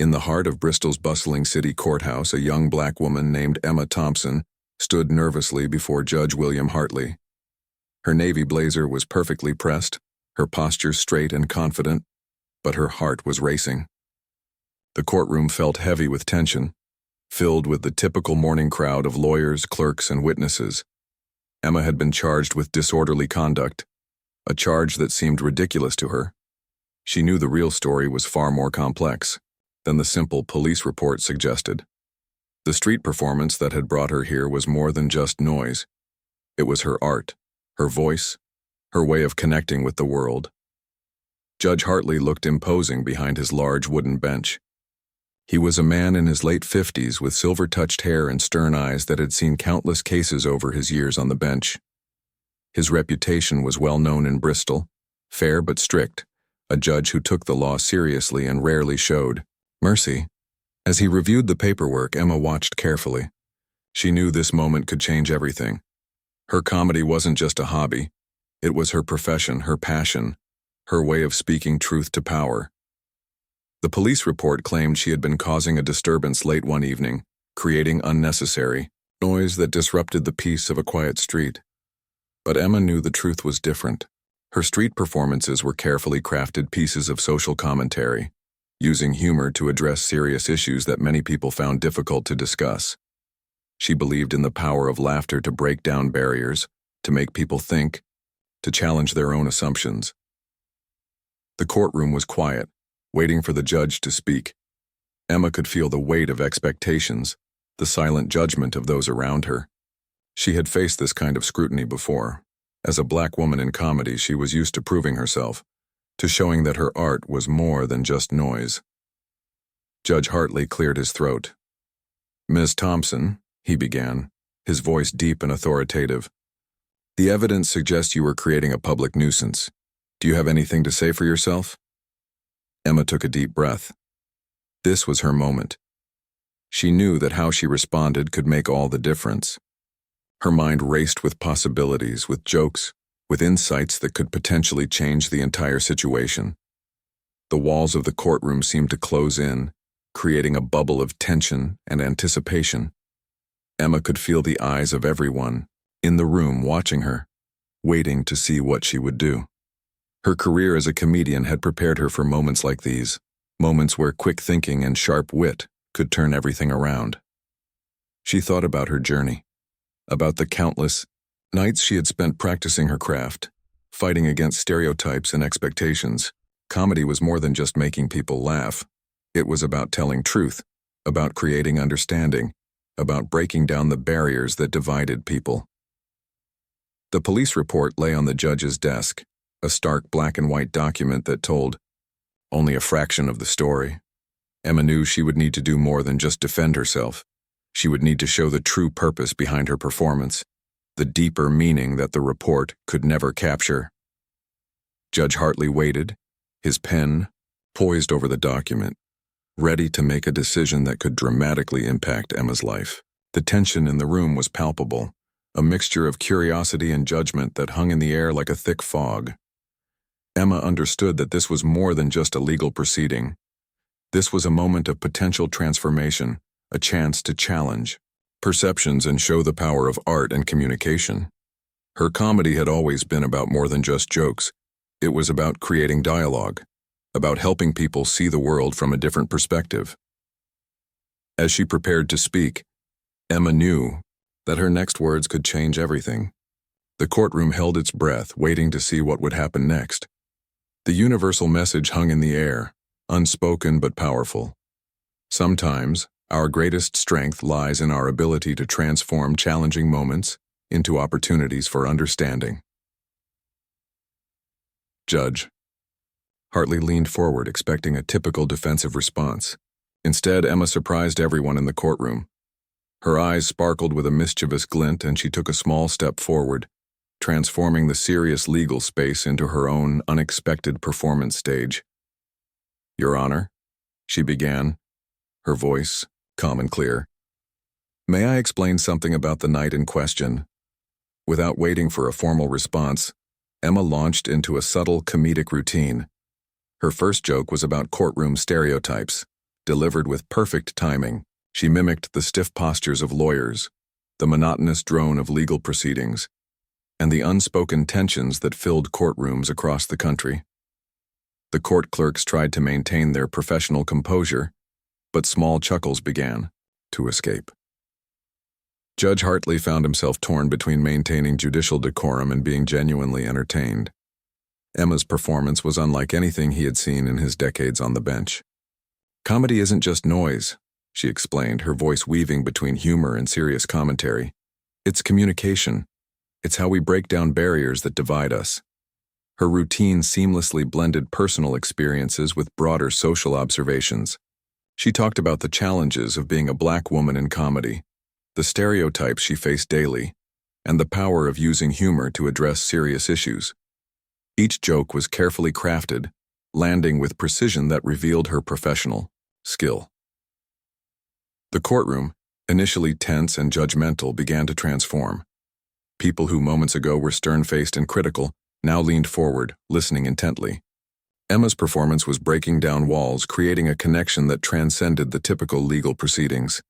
In the heart of Bristol's bustling city courthouse, a young black woman named Emma Thompson stood nervously before Judge William Hartley. Her navy blazer was perfectly pressed, her posture straight and confident, but her heart was racing. The courtroom felt heavy with tension, filled with the typical morning crowd of lawyers, clerks, and witnesses. Emma had been charged with disorderly conduct, a charge that seemed ridiculous to her. She knew the real story was far more complex than the simple police report suggested. The street performance that had brought her here was more than just noise. It was her art, her voice, her way of connecting with the world. Judge Hartley looked imposing behind his large wooden bench. He was a man in his late 50s with silver-touched hair and stern eyes that had seen countless cases over his years on the bench. His reputation was well known in Bristol, fair but strict, a judge who took the law seriously and rarely showed mercy. As he reviewed the paperwork, Emma watched carefully. She knew this moment could change everything. Her comedy wasn't just a hobby. It was her profession, her passion, her way of speaking truth to power. The police report claimed she had been causing a disturbance late one evening, creating unnecessary noise that disrupted the peace of a quiet street. But Emma knew the truth was different. Her street performances were carefully crafted pieces of social commentary, using humor to address serious issues that many people found difficult to discuss. She believed in the power of laughter to break down barriers, to make people think, to challenge their own assumptions. The courtroom was quiet, waiting for the judge to speak. Emma could feel the weight of expectations, the silent judgment of those around her. She had faced this kind of scrutiny before. As a black woman in comedy, she was used to proving herself, to showing that her art was more than just noise. Judge Hartley cleared his throat. "Ms. Thompson," he began, his voice deep and authoritative, "the evidence suggests you were creating a public nuisance. Do you have anything to say for yourself?" Emma took a deep breath. This was her moment. She knew that how she responded could make all the difference. Her mind raced with possibilities, with jokes, with insights that could potentially change the entire situation. The walls of the courtroom seemed to close in, creating a bubble of tension and anticipation. Emma could feel the eyes of everyone in the room watching her, waiting to see what she would do. Her career as a comedian had prepared her for moments like these, moments where quick thinking and sharp wit could turn everything around. She thought about her journey, about the countless nights she had spent practicing her craft, fighting against stereotypes and expectations. Comedy was more than just making people laugh. It was about telling truth, about creating understanding, about breaking down the barriers that divided people. The police report lay on the judge's desk, a stark black and white document that told only a fraction of the story. Emma knew she would need to do more than just defend herself. She would need to show the true purpose behind her performance, the deeper meaning that the report could never capture. Judge Hartley waited, his pen poised over the document, ready to make a decision that could dramatically impact Emma's life. The tension in the room was palpable, a mixture of curiosity and judgment that hung in the air like a thick fog. Emma understood that this was more than just a legal proceeding. This was a moment of potential transformation, a chance to challenge perceptions and show the power of art and communication. Her comedy had always been about more than just jokes. It was about creating dialogue, about helping people see the world from a different perspective. As she prepared to speak, Emma knew that her next words could change everything. The courtroom held its breath, waiting to see what would happen next. The universal message hung in the air, unspoken but powerful. Sometimes, our greatest strength lies in our ability to transform challenging moments into opportunities for understanding. Judge. Hartley leaned forward, expecting a typical defensive response. Instead, Emma surprised everyone in the courtroom. Her eyes sparkled with a mischievous glint, and she took a small step forward, transforming the serious legal space into her own unexpected performance stage. "Your Honor," she began, her voice calm and clear. "May I explain something about the night in question?" Without waiting for a formal response, Emma launched into a subtle comedic routine. Her first joke was about courtroom stereotypes, delivered with perfect timing. She mimicked the stiff postures of lawyers, the monotonous drone of legal proceedings, and the unspoken tensions that filled courtrooms across the country. The court clerks tried to maintain their professional composure, but small chuckles began to escape. Judge Hartley found himself torn between maintaining judicial decorum and being genuinely entertained. Emma's performance was unlike anything he had seen in his decades on the bench. "Comedy isn't just noise," she explained, her voice weaving between humor and serious commentary. "It's communication. It's how we break down barriers that divide us." Her routine seamlessly blended personal experiences with broader social observations. She talked about the challenges of being a Black woman in comedy, the stereotypes she faced daily, and the power of using humor to address serious issues. Each joke was carefully crafted, landing with precision that revealed her professional skill. The courtroom, initially tense and judgmental, began to transform. People who moments ago were stern-faced and critical now leaned forward, listening intently. Emma's performance was breaking down walls, creating a connection that transcended the typical legal proceedings.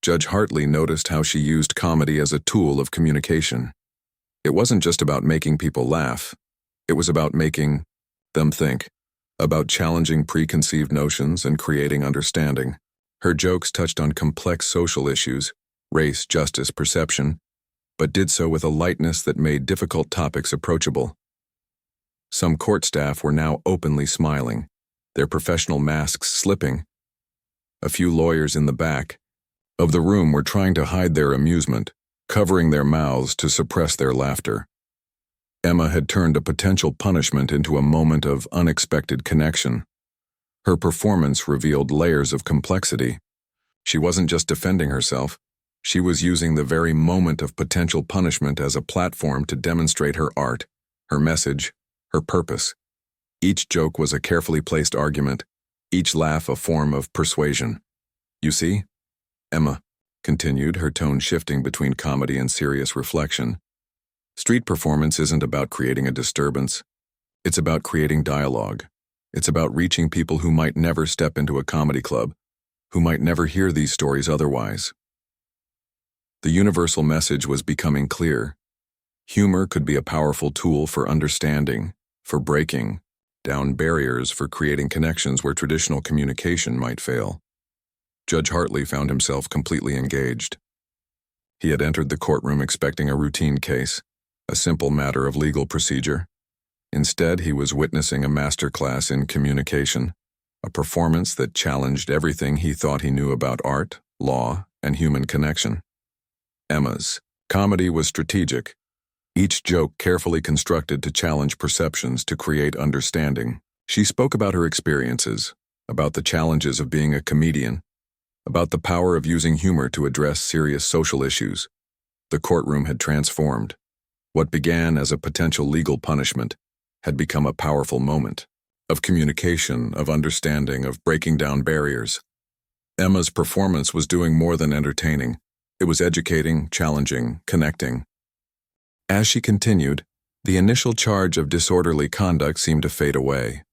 Judge Hartley noticed how she used comedy as a tool of communication. It wasn't just about making people laugh. It was about making them think, about challenging preconceived notions and creating understanding. Her jokes touched on complex social issues, race, justice, perception, but did so with a lightness that made difficult topics approachable. Some court staff were now openly smiling, their professional masks slipping. A few lawyers in the back of the room were trying to hide their amusement, covering their mouths to suppress their laughter. Emma had turned a potential punishment into a moment of unexpected connection. Her performance revealed layers of complexity. She wasn't just defending herself. She was using the very moment of potential punishment as a platform to demonstrate her art, her message, her purpose. Each joke was a carefully placed argument, each laugh a form of persuasion. "You see," Emma continued, her tone shifting between comedy and serious reflection, "street performance isn't about creating a disturbance. It's about creating dialogue. It's about reaching people who might never step into a comedy club, who might never hear these stories otherwise." The universal message was becoming clear. Humor could be a powerful tool for understanding, for breaking down barriers, for creating connections where traditional communication might fail. Judge Hartley found himself completely engaged. He had entered the courtroom expecting a routine case, a simple matter of legal procedure. Instead, he was witnessing a masterclass in communication, a performance that challenged everything he thought he knew about art, law, and human connection. Emma's comedy was strategic, each joke carefully constructed to challenge perceptions, to create understanding. She spoke about her experiences, about the challenges of being a comedian, about the power of using humor to address serious social issues. The courtroom had transformed. What began as a potential legal punishment had become a powerful moment of communication, of understanding, of breaking down barriers. Emma's performance was doing more than entertaining. It was educating, challenging, connecting. As she continued, the initial charge of disorderly conduct seemed to fade away.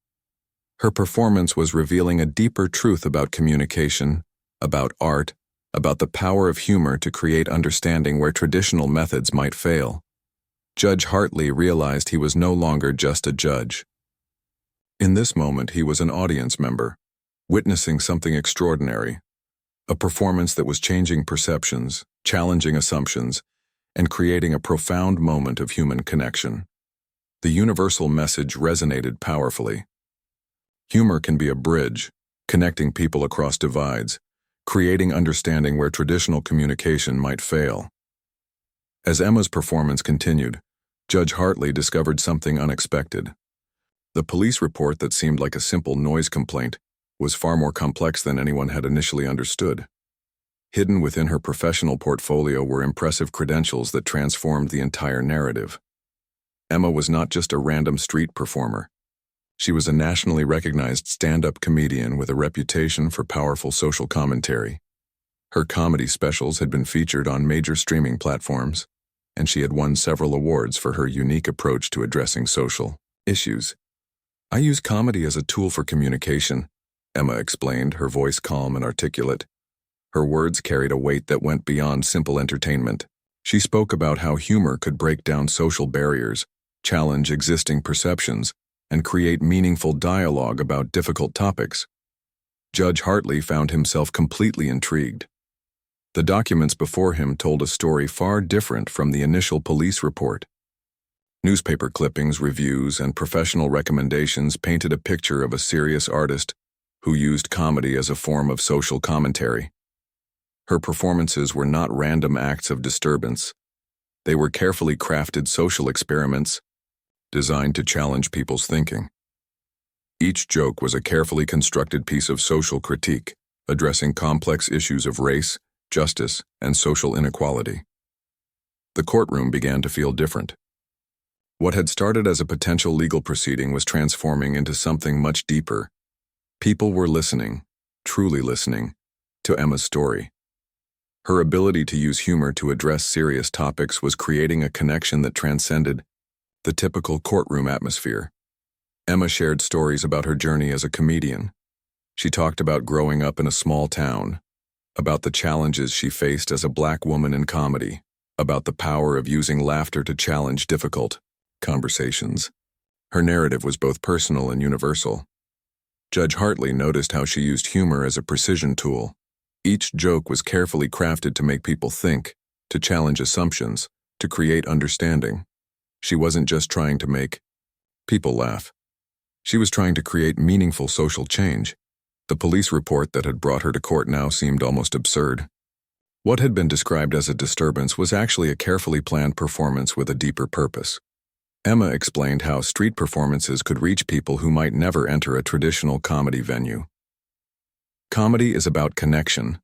Her performance was revealing a deeper truth about communication, about art, about the power of humor to create understanding where traditional methods might fail. Judge Hartley realized he was no longer just a judge. In this moment, he was an audience member, witnessing something extraordinary, a performance that was changing perceptions, challenging assumptions, and creating a profound moment of human connection. The universal message resonated powerfully. Humor can be a bridge, connecting people across divides, creating understanding where traditional communication might fail. As Emma's performance continued, Judge Hartley discovered something unexpected. The police report that seemed like a simple noise complaint was far more complex than anyone had initially understood. Hidden within her professional portfolio were impressive credentials that transformed the entire narrative. Emma was not just a random street performer. She was a nationally recognized stand-up comedian with a reputation for powerful social commentary. Her comedy specials had been featured on major streaming platforms, and she had won several awards for her unique approach to addressing social issues. "I use comedy as a tool for communication," Emma explained, her voice calm and articulate. Her words carried a weight that went beyond simple entertainment. She spoke about how humor could break down social barriers, challenge existing perceptions, and create meaningful dialogue about difficult topics. Judge Hartley found himself completely intrigued. The documents before him told a story far different from the initial police report. Newspaper clippings, reviews, and professional recommendations painted a picture of a serious artist who used comedy as a form of social commentary. Her performances were not random acts of disturbance. They were carefully crafted social experiments designed to challenge people's thinking. Each joke was a carefully constructed piece of social critique, addressing complex issues of race, justice, and social inequality. The courtroom began to feel different. What had started as a potential legal proceeding was transforming into something much deeper. People were listening, truly listening, to Emma's story. Her ability to use humor to address serious topics was creating a connection that transcended the typical courtroom atmosphere. Emma shared stories about her journey as a comedian. She talked about growing up in a small town, about the challenges she faced as a Black woman in comedy, about the power of using laughter to challenge difficult conversations. Her narrative was both personal and universal. Judge Hartley noticed how she used humor as a precision tool. Each joke was carefully crafted to make people think, to challenge assumptions, to create understanding. She wasn't just trying to make people laugh. She was trying to create meaningful social change. The police report that had brought her to court now seemed almost absurd. What had been described as a disturbance was actually a carefully planned performance with a deeper purpose. Emma explained how street performances could reach people who might never enter a traditional comedy venue. Comedy is about connection,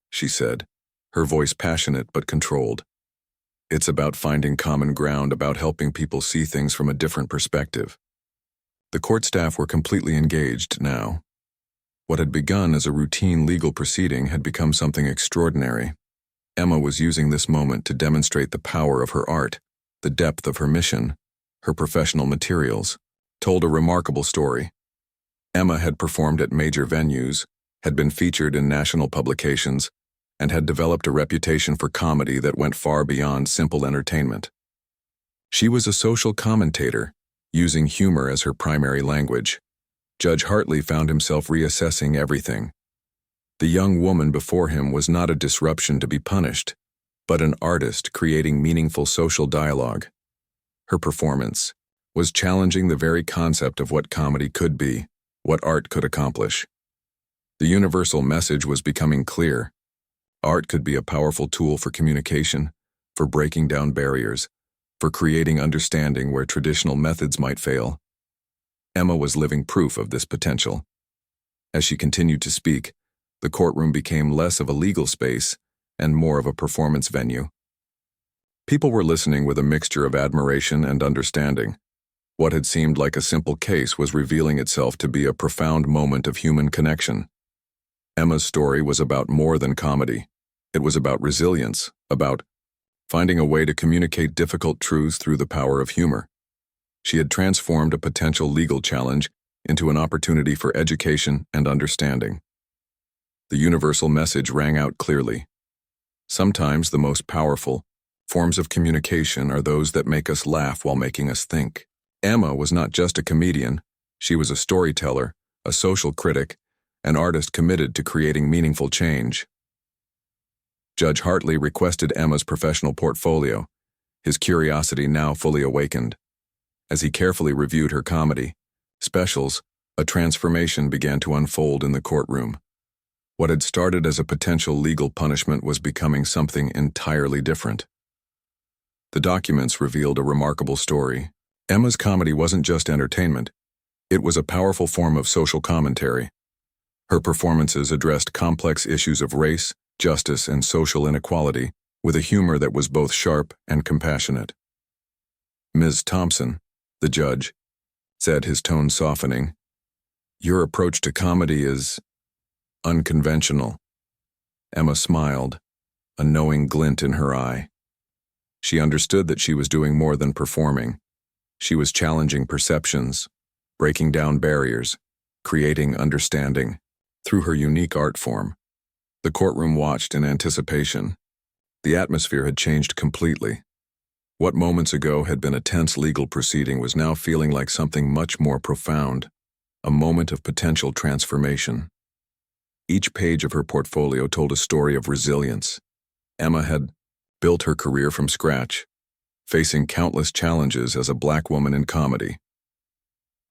she said, her voice passionate but controlled. It's about finding common ground, about helping people see things from a different perspective. The court staff were completely engaged now. What had begun as a routine legal proceeding had become something extraordinary. Emma was using this moment to demonstrate the power of her art, the depth of her mission. Her professional materials told a remarkable story. Emma had performed at major venues, had been featured in national publications, and had developed a reputation for comedy that went far beyond simple entertainment. She was a social commentator, using humor as her primary language. Judge Hartley found himself reassessing everything. The young woman before him was not a disruption to be punished, but an artist creating meaningful social dialogue. Her performance was challenging the very concept of what comedy could be, what art could accomplish. The universal message was becoming clear. Art could be a powerful tool for communication, for breaking down barriers, for creating understanding where traditional methods might fail. Emma was living proof of this potential. As she continued to speak, the courtroom became less of a legal space and more of a performance venue. People were listening with a mixture of admiration and understanding. What had seemed like a simple case was revealing itself to be a profound moment of human connection. Emma's story was about more than comedy. It was about resilience, about finding a way to communicate difficult truths through the power of humor. She had transformed a potential legal challenge into an opportunity for education and understanding. The universal message rang out clearly. Sometimes the most powerful forms of communication are those that make us laugh while making us think. Emma was not just a comedian, she was a storyteller, a social critic, an artist committed to creating meaningful change. Judge Hartley requested Emma's professional portfolio, his curiosity now fully awakened. As he carefully reviewed her comedy specials, a transformation began to unfold in the courtroom. What had started as a potential legal punishment was becoming something entirely different. The documents revealed a remarkable story. Emma's comedy wasn't just entertainment. It was a powerful form of social commentary. Her performances addressed complex issues of race, justice, and social inequality with a humor that was both sharp and compassionate. "Ms. Thompson," the judge said, his tone softening, "your approach to comedy is unconventional." Emma smiled, a knowing glint in her eye. She understood that she was doing more than performing. She was challenging perceptions, breaking down barriers, creating understanding. through her unique art form. The courtroom watched in anticipation. The atmosphere had changed completely. What moments ago had been a tense legal proceeding was now feeling like something much more profound, a moment of potential transformation. Each page of her portfolio told a story of resilience. Emma had built her career from scratch, facing countless challenges as a Black woman in comedy.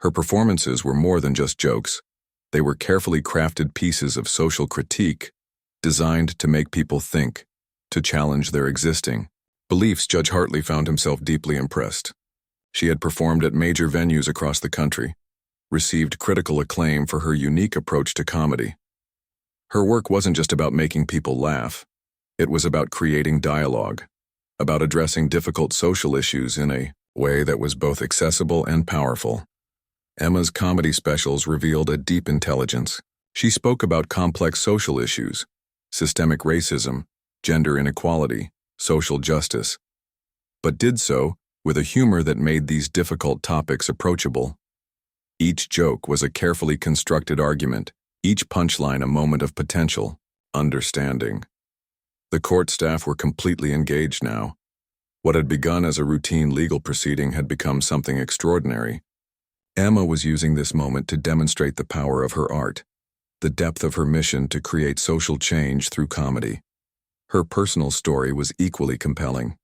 Her performances were more than just jokes. They were carefully crafted pieces of social critique designed to make people think, to challenge their existing beliefs. Judge Hartley found himself deeply impressed. She had performed at major venues across the country, received critical acclaim for her unique approach to comedy. Her work wasn't just about making people laugh. It was about creating dialogue, about addressing difficult social issues in a way that was both accessible and powerful. Emma's comedy specials revealed a deep intelligence. She spoke about complex social issues, systemic racism, gender inequality, social justice, but did so with a humor that made these difficult topics approachable. Each joke was a carefully constructed argument, each punchline a moment of potential understanding. The court staff were completely engaged now. What had begun as a routine legal proceeding had become something extraordinary. Emma was using this moment to demonstrate the power of her art, the depth of her mission to create social change through comedy. Her personal story was equally compelling.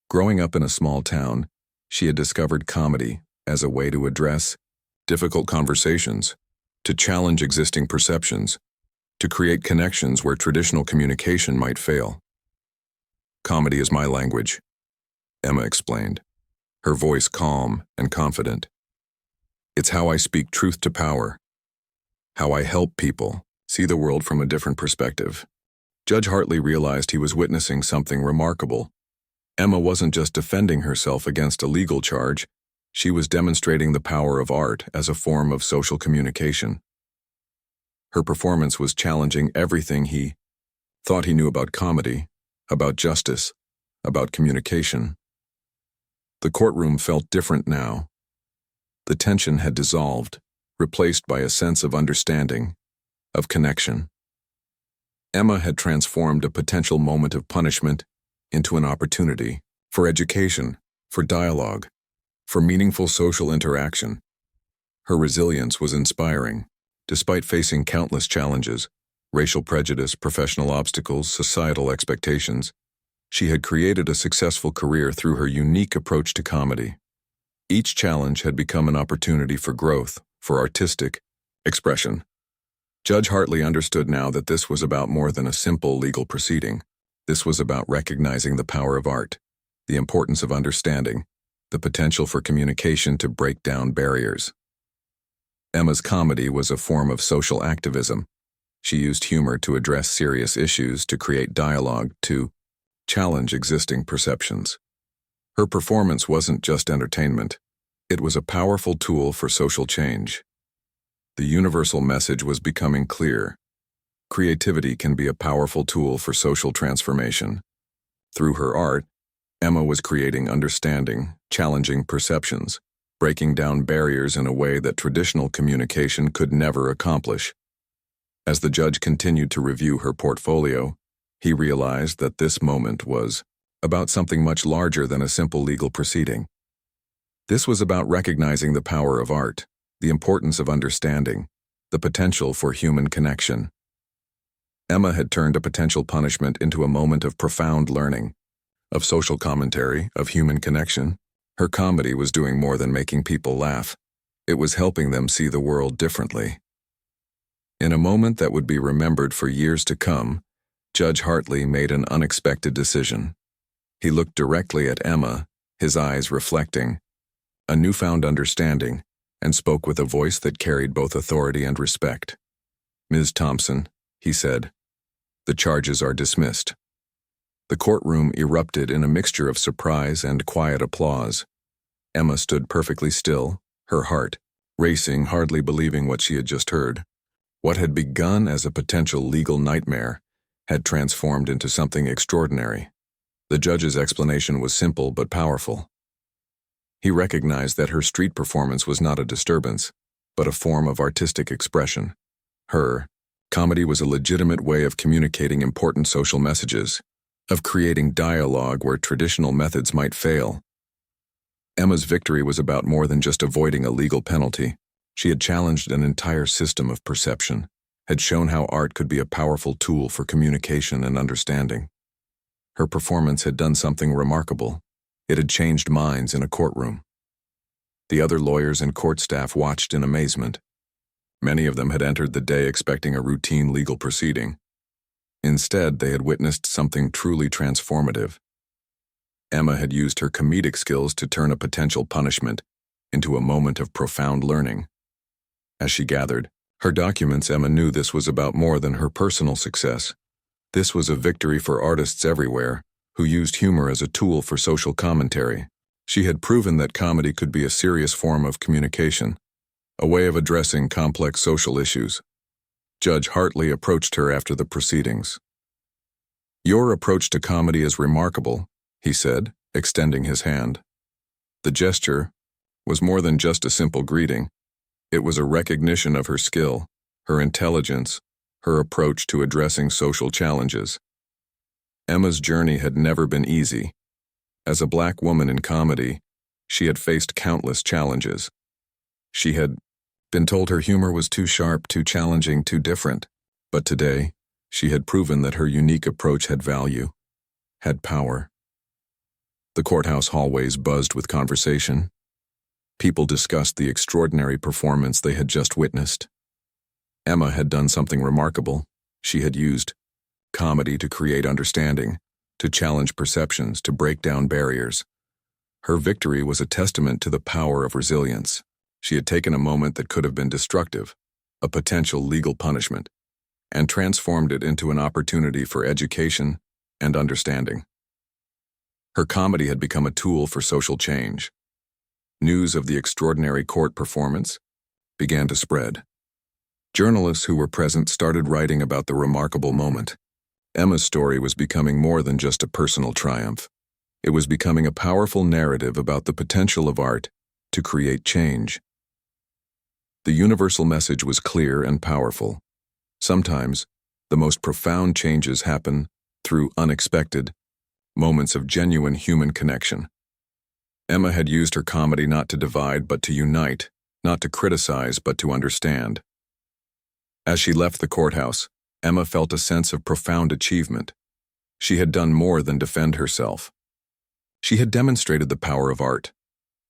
Growing up in a small town, she had discovered comedy as a way to address difficult conversations, to challenge existing perceptions, to create connections where traditional communication might fail. "Comedy is my language," Emma explained, her voice calm and confident. "It's how I speak truth to power, how I help people see the world from a different perspective." Judge Hartley realized he was witnessing something remarkable. Emma wasn't just defending herself against a legal charge, she was demonstrating the power of art as a form of social communication. Her performance was challenging everything he thought he knew about comedy, about justice, about communication. The courtroom felt different now. The tension had dissolved, replaced by a sense of understanding, of connection. Emma had transformed a potential moment of punishment into an opportunity for education, for dialogue, for meaningful social interaction. Her resilience was inspiring. Despite facing countless challenges, racial prejudice, professional obstacles, societal expectations, she had created a successful career through her unique approach to comedy. Each challenge had become an opportunity for growth, for artistic expression. Judge Hartley understood now that this was about more than a simple legal proceeding. This was about recognizing the power of art, the importance of understanding, the potential for communication to break down barriers. Emma's comedy was a form of social activism. She used humor to address serious issues, to create dialogue, to challenge existing perceptions. Her performance wasn't just entertainment. It was a powerful tool for social change. The universal message was becoming clear. Creativity can be a powerful tool for social transformation. Through her art, Emma was creating understanding, challenging perceptions, breaking down barriers in a way that traditional communication could never accomplish. As the judge continued to review her portfolio, he realized that this moment was about something much larger than a simple legal proceeding. This was about recognizing the power of art, the importance of understanding, the potential for human connection. Emma had turned a potential punishment into a moment of profound learning, of social commentary, of human connection. Her comedy was doing more than making people laugh. It was helping them see the world differently. In a moment that would be remembered for years to come, Judge Hartley made an unexpected decision. He looked directly at Emma, his eyes reflecting a newfound understanding, and spoke with a voice that carried both authority and respect. "Ms. Thompson," he said, "the charges are dismissed." The courtroom erupted in a mixture of surprise and quiet applause. Emma stood perfectly still, her heart racing, hardly believing what she had just heard. What had begun as a potential legal nightmare had transformed into something extraordinary. The judge's explanation was simple but powerful. He recognized that her street performance was not a disturbance, but a form of artistic expression. Her Comedy was a legitimate way of communicating important social messages, of creating dialogue where traditional methods might fail. Emma's victory was about more than just avoiding a legal penalty. She had challenged an entire system of perception, had shown how art could be a powerful tool for communication and understanding. Her performance had done something remarkable. It had changed minds in a courtroom. The other lawyers and court staff watched in amazement. Many of them had entered the day expecting a routine legal proceeding. Instead, they had witnessed something truly transformative. Emma had used her comedic skills to turn a potential punishment into a moment of profound learning. As she gathered her documents, Emma knew this was about more than her personal success. This was a victory for artists everywhere who used humor as a tool for social commentary. She had proven that comedy could be a serious form of communication, a way of addressing complex social issues. Judge Hartley approached her after the proceedings. "Your approach to comedy is remarkable," he said, extending his hand. The gesture was more than just a simple greeting. It was a recognition of her skill, her intelligence, her approach to addressing social challenges. Emma's journey had never been easy. As a Black woman in comedy, she had faced countless challenges. She had been told her humor was too sharp, too challenging, too different. But today, she had proven that her unique approach had value, had power. The courthouse hallways buzzed with conversation. People discussed the extraordinary performance they had just witnessed. Emma had done something remarkable. She had used comedy to create understanding, to challenge perceptions, to break down barriers. Her victory was a testament to the power of resilience. She had taken a moment that could have been destructive, a potential legal punishment, and transformed it into an opportunity for education and understanding. Her comedy had become a tool for social change. News of the extraordinary court performance began to spread. Journalists who were present started writing about the remarkable moment. Emma's story was becoming more than just a personal triumph. It was becoming a powerful narrative about the potential of art to create change. The universal message was clear and powerful. Sometimes, the most profound changes happen through unexpected moments of genuine human connection. Emma had used her comedy not to divide but to unite, not to criticize but to understand. As she left the courthouse, Emma felt a sense of profound achievement. She had done more than defend herself. She had demonstrated the power of art,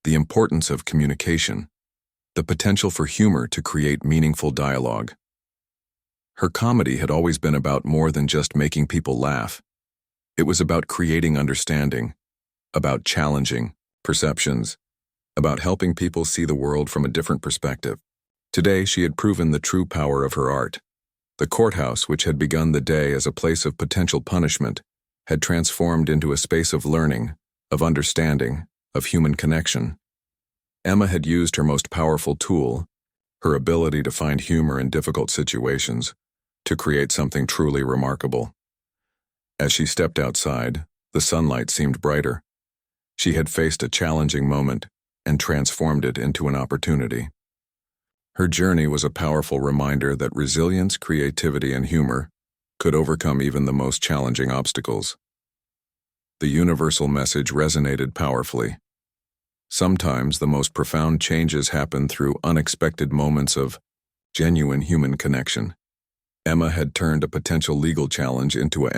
the importance of communication, the potential for humor to create meaningful dialogue. Her comedy had always been about more than just making people laugh. It was about creating understanding, about challenging perceptions, about helping people see the world from a different perspective. Today, she had proven the true power of her art. The courthouse, which had begun the day as a place of potential punishment, had transformed into a space of learning, of understanding, of human connection. Emma had used her most powerful tool, her ability to find humor in difficult situations, to create something truly remarkable. As she stepped outside, the sunlight seemed brighter. She had faced a challenging moment and transformed it into an opportunity. Her journey was a powerful reminder that resilience, creativity, and humor could overcome even the most challenging obstacles. The universal message resonated powerfully. Sometimes the most profound changes happen through unexpected moments of genuine human connection. Emma had turned a potential legal challenge into a